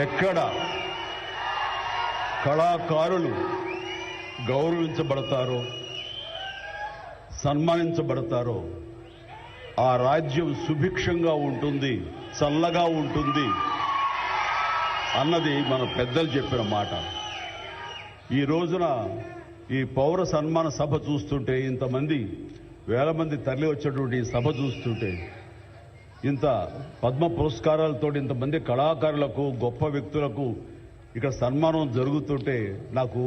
ఎక్కడ కళాకారులు గౌరవించబడతారో, సన్మానించబడతారో ఆ రాజ్యం సుభిక్షంగా ఉంటుంది, చల్లగా ఉంటుంది అన్నది మన పెద్దలు చెప్పిన మాట. ఈ రోజున ఈ పౌర సన్మాన సభ చూస్తుంటే, ఇంతమంది వేల మంది తరలి వచ్చేటువంటి సభ చూస్తుంటే, ఇంత పద్మ పురస్కారాలతో ఇంతమంది కళాకారులకు, గొప్ప వ్యక్తులకు ఇక్కడ సన్మానం జరుగుతుంటే నాకు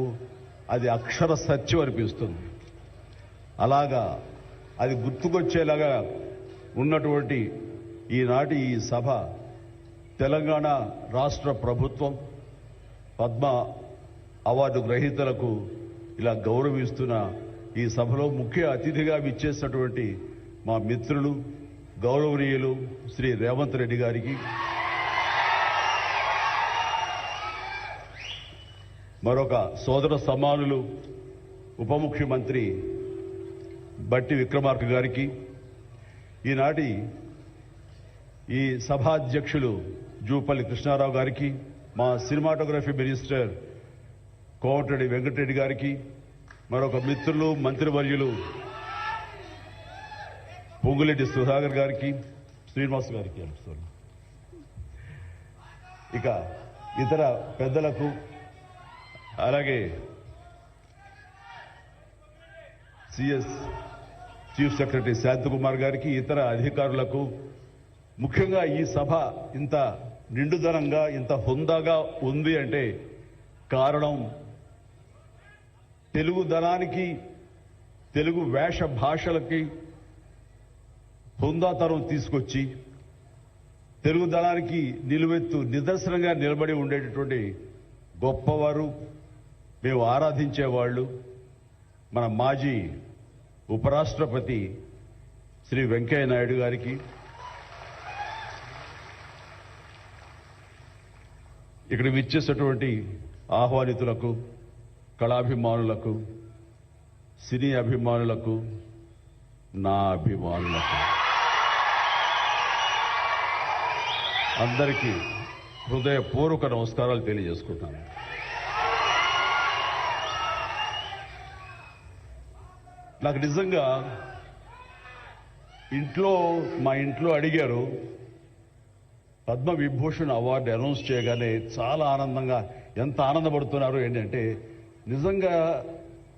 అది అక్షర సత్యం అనిపిస్తుంది. అలాగా అది గుర్తుకొచ్చేలాగా ఉన్నటువంటి ఈనాటి ఈ సభ తెలంగాణ రాష్ట్ర ప్రభుత్వం పద్మ అవార్డు గ్రహీతలకు ఇలా గౌరవిస్తున్న ఈ సభలో ముఖ్య అతిథిగా విచ్చేసినటువంటి మా మిత్రులు గౌరవనీయులు శ్రీ రేవంత్ రెడ్డి గారికి, మరొక సోదర సమానులు ఉప ముఖ్యమంత్రి బట్టి విక్రమార్క గారికి, ఈనాటి ఈ సభాధ్యక్షులు జూపల్లి కృష్ణారావు గారికి, మా సినిమాటోగ్రఫీ మినిస్టర్ కోమటిరెడ్డి వెంకటరెడ్డి గారికి, మరొక మిత్రులు మంత్రివర్యులు పొంగులేటి సుధాకర్ గారికి, శ్రీనివాస్ గారికి, ఇక ఇతర పెద్దలకు, అలాగే సిఎస్ చీఫ్ సెక్రటరీ శాంతకుమార్ గారికి, ఇతర అధికారులకు, ముఖ్యంగా ఈ సభ ఇంత నిండుదనంగా ఇంత హుందాగా ఉంది అంటే కారణం తెలుగుదనానికి, తెలుగు వేష భాషలకి హుందాతనం తీసుకొచ్చి తెలుగుదనానికి నిలువెత్తు నిదర్శనంగా నిలబడి ఉండేటటువంటి గొప్పవారు, మేము ఆరాధించేవాళ్లు మన మాజీ ఉపరాష్ట్రపతి శ్రీ వెంకయ్య నాయుడు గారికి, ఇక్కడ విచ్చేసినటువంటి ఆహ్వానితులకు, కళాభిమానులకు, సినీ అభిమానులకు, నా అభిమానులకు అందరికీ హృదయపూర్వక నమస్కారాలు తెలియజేసుకుంటాను. నాకు నిజంగా మా ఇంట్లో అడిగారు, పద్మ విభూషణ్ అవార్డు అనౌన్స్ చేయగానే చాలా ఆనందంగా, ఎంత ఆనందపడుతున్నారు ఏంటంటే, నిజంగా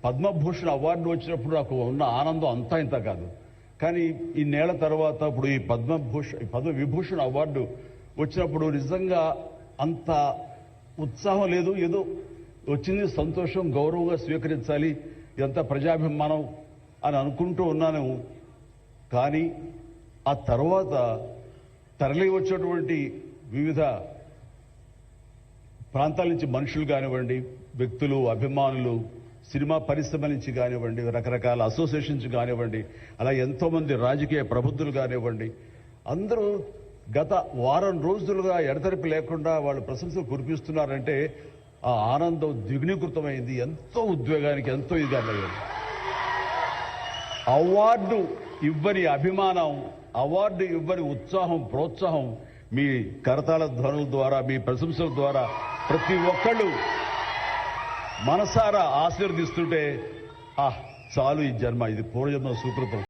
పద్మభూషణ్ అవార్డు వచ్చినప్పుడు నాకు ఉన్న ఆనందం అంతా ఇంత కాదు. కానీ ఇన్నేళ్ల తర్వాత ఇప్పుడు ఈ పద్మ విభూషణ్ అవార్డు వచ్చినప్పుడు నిజంగా అంత ఉత్సాహం లేదు. ఏదో వచ్చింది, సంతోషం, గౌరవంగా స్వీకరించాలి, ఎంత ప్రజాభిమానం అని అనుకుంటూ ఉన్నాను. కానీ ఆ తర్వాత తరలి వచ్చేటువంటి వివిధ ప్రాంతాల నుంచి మనుషులు కానివ్వండి, వ్యక్తులు, అభిమానులు, సినిమా పరిశ్రమ నుంచి కానివ్వండి, రకరకాల అసోసియేషన్స్ కానివ్వండి, అలా ఎంతో మంది రాజకీయ ప్రబుద్ధులు కానివ్వండి, అందరూ గత వారం రోజులుగా ఎడతెరిపి లేకుండా వాళ్ళు ప్రశంసలు కురిపిస్తున్నారంటే ఆ ఆనందం ద్విగుణీకృతమైంది. ఎంతో ఉద్వేగానికి, ఎంతో ఇదిగా అయ్యింది. అవార్డు ఇవ్వని అభిమానం, అవార్డు ఇవ్వని ఉత్సాహం, ప్రోత్సాహం మీ కరతాళ ధ్వనుల ద్వారా, మీ ప్రశంసల ద్వారా ప్రతి ఒక్కళ్ళు మనసారా ఆశీర్వదిస్తుంటే, చాలు ఈ జన్మ, ఇది పూర్వజన్మ సుకృతం.